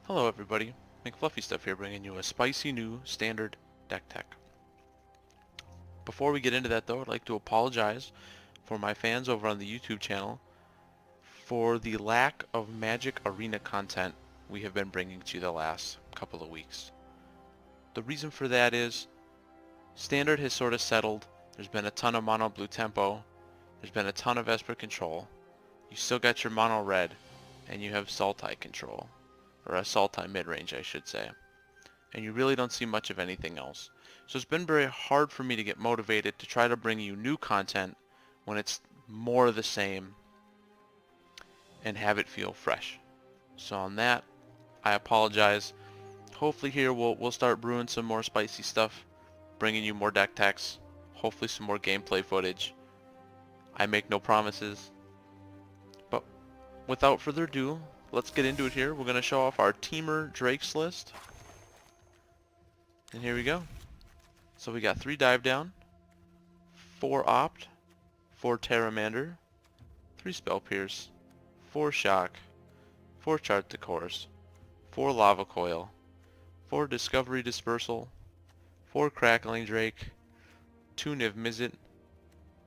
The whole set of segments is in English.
Hello everybody, McFluffyStuff here bringing you a spicy new standard deck tech. Before we get into that though, I'd like to apologize for my fans over on the YouTube channel for the lack of Magic Arena content we have been bringing to you the last couple of weeks. The reason for that is standard has sort of settled. There's been a ton of mono blue tempo, there's been a ton of Esper control, you still got your mono red, and you have Sultai control. Or a Sultai mid-range I should say, and you really don't see much of anything else. So it's been very hard for me to get motivated to try to bring you new content when it's more of the same and have it feel fresh. So on that, I apologize. Hopefully here we'll start brewing some more spicy stuff, bringing you more deck techs, hopefully some more gameplay footage. I make no promises, but without further ado, let's get into it here. We're going to show off our Temur Drakes list. And here we go. So we got 3 Dive Down, 4 Opt, 4 Terramander, 3 Spell Pierce, 4 Shock, 4 Chart the Course, 4 Lava Coil, 4 Discovery Dispersal, 4 Crackling Drake, 2 Niv Mizzet,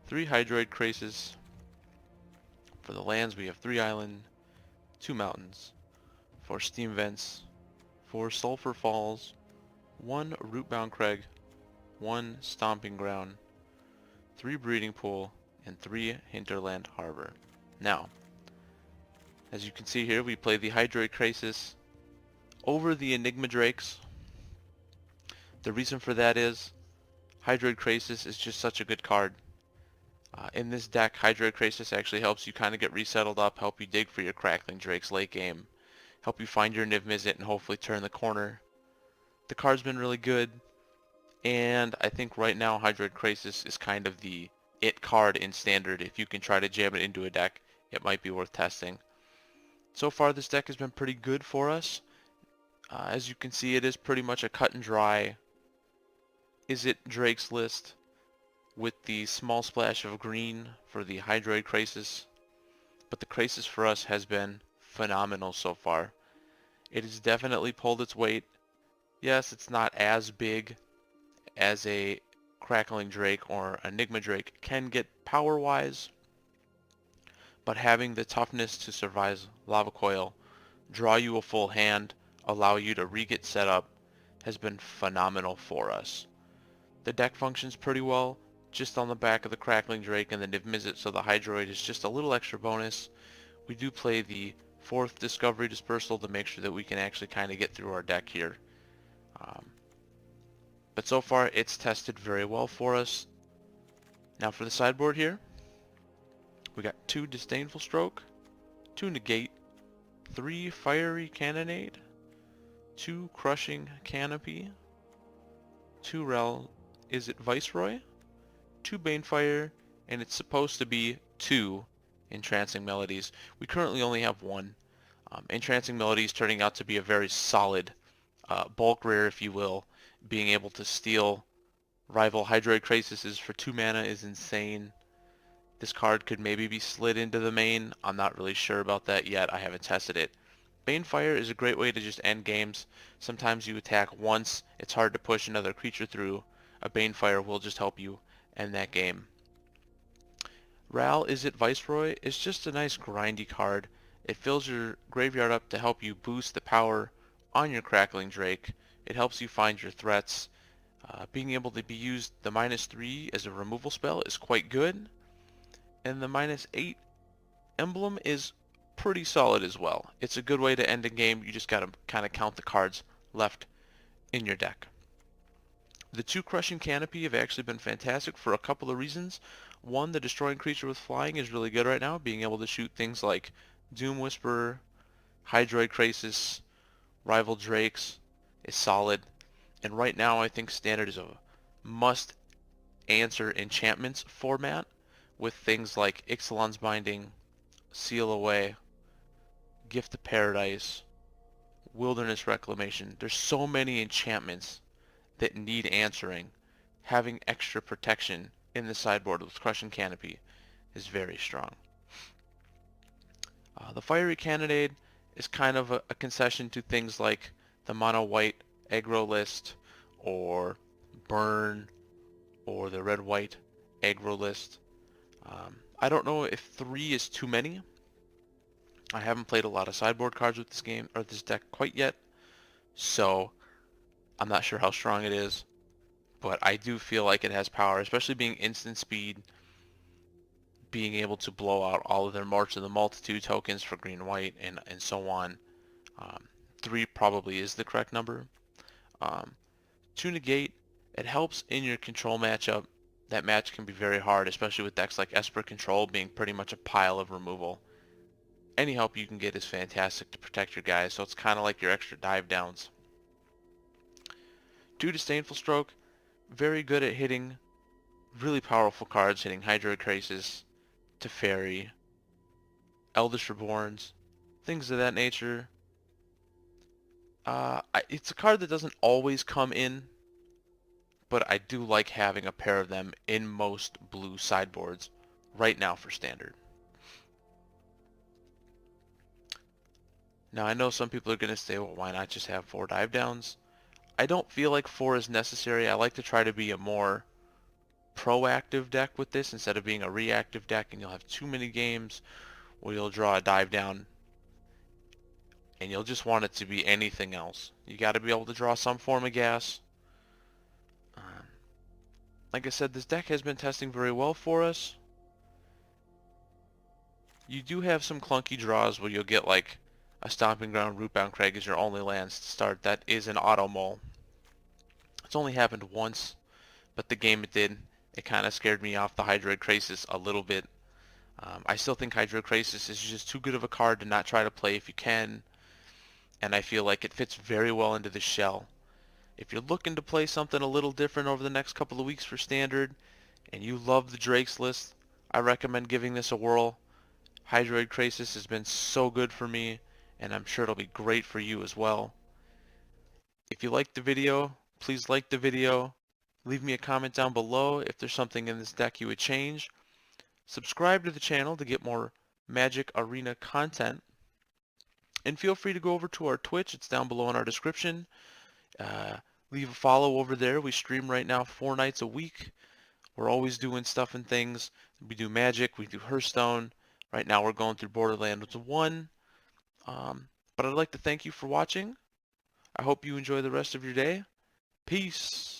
3 Hydroid Crasis. For the lands we have 3 Island, 2 Mountains, 4 Steam Vents, 4 Sulphur Falls, 1 Rootbound Crag, 1 Stomping Ground, 3 Breeding Pool, and 3 Hinterland Harbor. Now, as you can see here, we play the Hydroid Crasis over the Enigma Drakes. The reason for that is Hydroid Crasis is just such a good card. In this deck, Hydroid Crasis actually helps you kind of get resettled up, help you dig for your Crackling Drakes late game, help you find your Niv Mizzet and hopefully turn the corner. The card's been really good, and I think right now Hydroid Crasis is kind of the it card in standard. If you can try to jam it into a deck, it might be worth testing. So far this deck has been pretty good for us. As you can see, it is pretty much a cut and dry Is It Drakes list with the small splash of green for the Hydroid Crasis. But the Crasis for us has been phenomenal so far. It has definitely pulled its weight. Yes, it's not as big as a Crackling Drake or Enigma Drake can get power-wise, but having the toughness to survive Lava Coil, draw you a full hand, allow you to re-get set up, has been phenomenal for us. The deck functions pretty well, just on the back of the Crackling Drake and the Niv Mizzet, so the Hydroid is just a little extra bonus. We do play the 4th Discovery Dispersal to make sure that we can actually kind of get through our deck here. But so far it's tested very well for us. Now for the sideboard here, we got 2 Disdainful Stroke, 2 Negate, 3 Fiery Cannonade, 2 Crushing Canopy, 2 Rel, Is It Viceroy, 2 Banefire, and it's supposed to be 2 Entrancing Melodies. We currently only have 1. Entrancing Melodies turning out to be a very solid bulk rare, if you will. Being able to steal rival Hydroid Crasises for 2 mana is insane. This card could maybe be slid into the main. I'm not really sure about that yet. I haven't tested it. Banefire is a great way to just end games. Sometimes you attack once, it's hard to push another creature through. A Banefire will just help you end that game. Ral, Is It Viceroy is just a nice grindy card. It fills your graveyard up to help you boost the power on your Crackling Drake. It helps you find your threats. Being able to be used the -3 as a removal spell is quite good. And the -8 emblem is pretty solid as well. It's a good way to end a game. You just gotta kind of count the cards left in your deck. The 2 Crushing Canopy have actually been fantastic for a couple of reasons. One, the destroying creature with flying is really good right now, being able to shoot things like Doom Whisperer, Hydroid Crasis, Rival Drakes is solid. And right now I think Standard is a must answer enchantments format with things like Ixalan's Binding, Seal Away, Gift of Paradise, Wilderness Reclamation. There's so many enchantments that need answering. Having extra protection in the sideboard with Crushing Canopy is very strong. The Fiery Cannonade is kind of a concession to things like the mono white aggro list, or burn, or the red white aggro list. I don't know if 3 is too many. I haven't played a lot of sideboard cards with this game or this deck quite yet, so I'm not sure how strong it is, but I do feel like it has power, especially being instant speed, being able to blow out all of their March of the Multitude tokens for green white, and so on. 3 probably is the correct number. To negate, it helps in your control matchup. That match can be very hard, especially with decks like Esper Control being pretty much a pile of removal. Any help you can get is fantastic to protect your guys, so it's kind of like your extra dive downs. 2 Disdainful Stroke, very good at hitting really powerful cards, hitting Hydroid Krasis, Teferi, Eldest Reborns, things of that nature. It's a card that doesn't always come in, but I do like having a pair of them in most blue sideboards right now for standard. Now I know some people are going to say, well, why not just have 4 dive downs? I don't feel like 4 is necessary. I like to try to be a more proactive deck with this instead of being a reactive deck, and you'll have too many games where you'll draw a dive down and you'll just want it to be anything else. You got to be able to draw some form of gas. Like I said, this deck has been testing very well for us. You do have some clunky draws where you'll get like a Stomping Ground Rootbound Crag as your only lands to start. That is an auto mull. It's only happened once, but the game it did, it kind of scared me off the Hydroid Krasis a little bit. I still think Hydroid Krasis is just too good of a card to not try to play if you can, and I feel like it fits very well into the shell. If you're looking to play something a little different over the next couple of weeks for standard, and you love the Drakes list, I recommend giving this a whirl. Hydroid Krasis has been so good for me, and I'm sure it'll be great for you as well. If you liked the video, please like the video. Leave me a comment down below if there's something in this deck you would change. Subscribe to the channel to get more Magic Arena content. And feel free to go over to our Twitch. It's down below in our description. Leave a follow over there. We stream right now 4 nights a week. We're always doing stuff and things. We do Magic, we do Hearthstone. Right now we're going through Borderlands 1. But I'd like to thank you for watching. I hope you enjoy the rest of your day. Peace.